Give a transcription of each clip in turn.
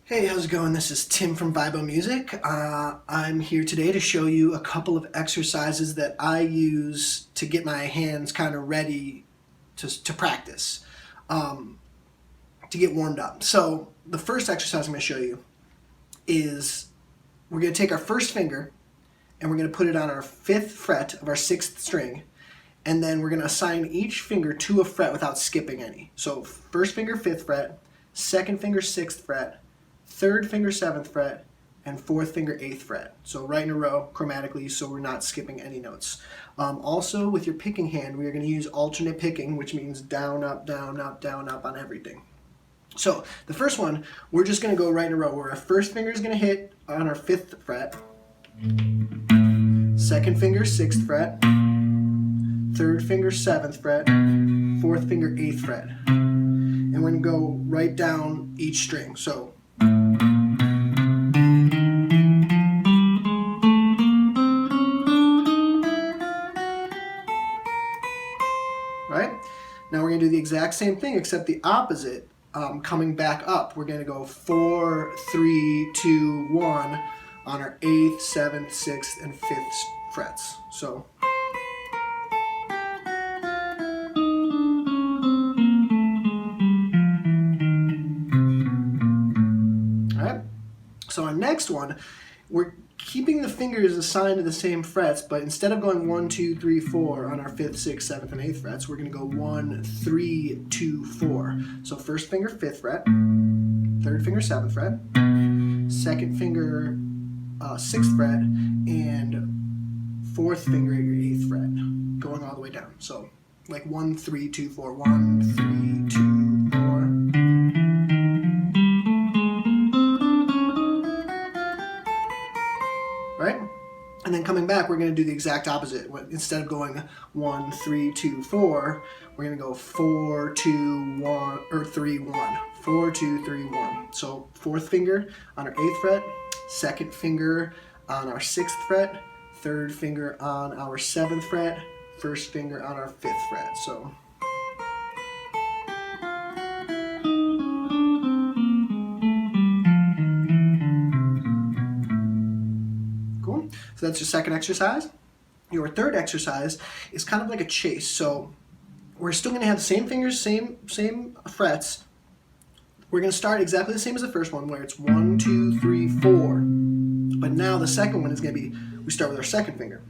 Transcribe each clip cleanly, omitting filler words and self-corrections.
Hey, how's it going? This is Tim from ViBO Music. I'm here today to show you a couple of exercises that I use to get my hands kind of ready to practice, to get warmed up. So the first exercise I'm going to show you is we're going to take our first finger and we're going to put it on our 5th fret of our 6th string, and then we're going to assign each finger to a fret without skipping any. So first finger 5th fret, second finger 6th fret, third finger 7th fret, and fourth finger 8th fret. So right in a row chromatically, so we're not skipping any notes. Also with your picking hand, we are going to use alternate picking, which means down, up, down, up, down, up on everything. So the first one, we're just going to go right in a row where our first finger is going to hit on our 5th fret, second finger 6th fret, third finger 7th fret, fourth finger 8th fret. And we're going to go right down each string. So right? Now we're going to do the exact same thing except the opposite, coming back up. We're going to go 4, 3, 2, 1 on our 8th, 7th, 6th, and 5th frets. So alright? So our next one, we're keeping the fingers assigned to the same frets, but instead of going 1, 2, 3, 4 on our 5th, 6th, 7th, and 8th frets, we're going to go 1, 3, 2, 4. So first finger 5th fret, third finger 7th fret, second finger 6th fret, and fourth finger your 8th fret, going all the way down. So like 1, 3, 2, 4, 1, 3, 2, 4. Right? And then coming back, we're going to do the exact opposite. Instead of going 1, 3, 2, 4, we're going to go 4, 2, 1, or 3, 1. 4, 2, 3, 1. So fourth finger on our 8th fret, second finger on our 6th fret, third finger on our 7th fret, first finger on our 5th fret. So cool. So that's your second exercise. Your third exercise is kind of like a chase. So we're still going to have the same fingers, same frets. We're going to start exactly the same as the first one, where it's 1, 2, 3, 4. But now the second one is going to be, we start with our second finger.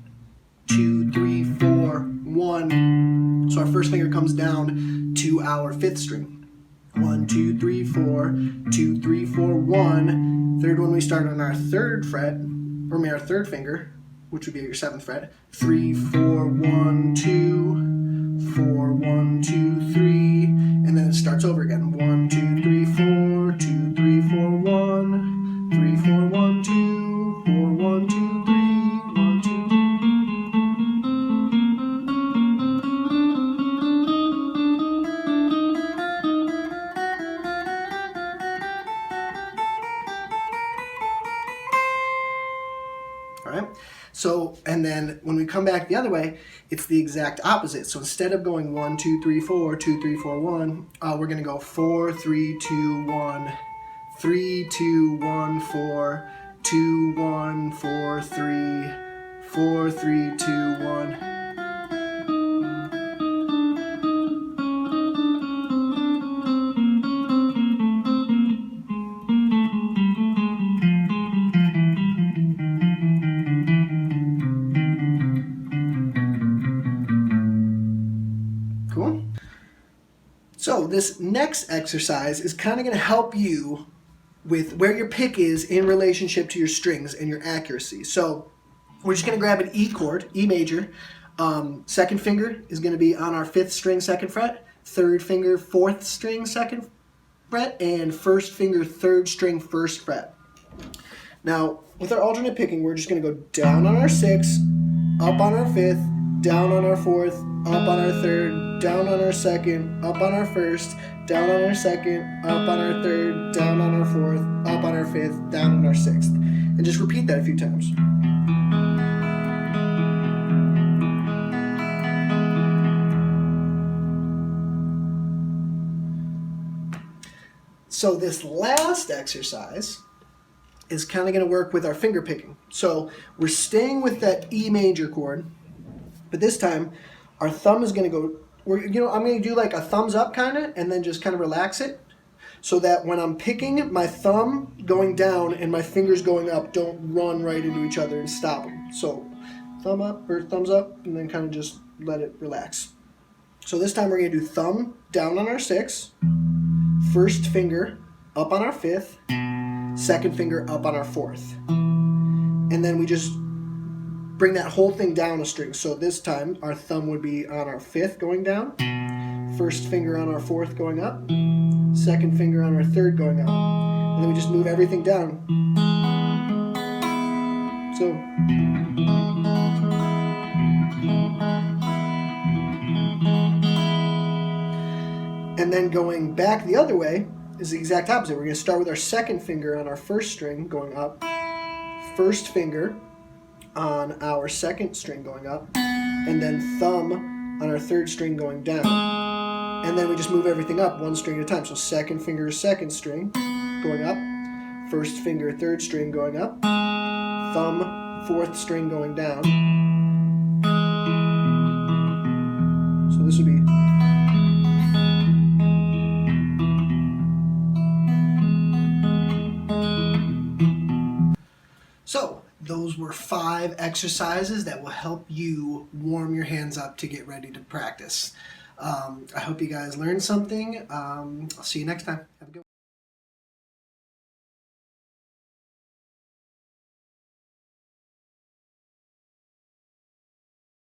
2, 3, 4, 1. So our first finger comes down to our 5th string. 1, 2, 3, 4, 2, 3, 4, 1. Third one we start on our 3rd fret, or our 3rd finger, which would be your 7th fret. 3, 4, 1, 2, 4, 1, 2, 3, and then it starts over again. 1, 2, 3, 4, 2, 3, 4, 1, 3, 4, 1, 2, 4, 1, 2, 3, 1, 2, 3. All right. So, and then when we come back the other way, it's the exact opposite. So instead of going 1, 2, 3, 4, 2, 3, 4, 1, we're going to go 4, 3, 2, 1, 3, 2, 1, 4, 2, 1, 4, 3, 4, 3, 2, 1. Cool. So this next exercise is kind of going to help you with where your pick is in relationship to your strings and your accuracy. So we're just going to grab an E chord, E major. Second finger is going to be on our 5th string, 2nd fret. Third finger, 4th string, 2nd fret. And first finger, 3rd string, 1st fret. Now, with our alternate picking, we're just going to go down on our 6th, up on our 5th, down on our 4th, up on our 3rd, down on our 2nd, up on our 1st, down on our 2nd, up on our 3rd, down on our 4th, up on our 5th, down on our 6th. And just repeat that a few times. So this last exercise is kind of going to work with our finger picking. So we're staying with that E major chord, but this time our thumb is going to go, I'm going to do like a thumbs up kind of, and then just kind of relax it, so that when I'm picking, my thumb going down and my fingers going up don't run right into each other and stop them. So thumb up or thumbs up, and then kind of just let it relax. So this time we're going to do thumb down on our 6, first finger up on our 5th, second finger up on our 4th. And then we just bring that whole thing down a string. So this time our thumb would be on our 5th going down, first finger on our 4th going up, second finger on our 3rd going up. And then we just move everything down. So and then going back the other way is the exact opposite. We're going to start with our second finger on our 1st string going up, first finger on our 2nd string going up, and then thumb on our 3rd string going down. And then we just move everything up one string at a time. So second finger, 2nd string going up, first finger, 3rd string going up, thumb, 4th string going down. So this would be So those were 5 exercises that will help you warm your hands up to get ready to practice. I hope you guys learned something. I'll see you next time. Have a good one.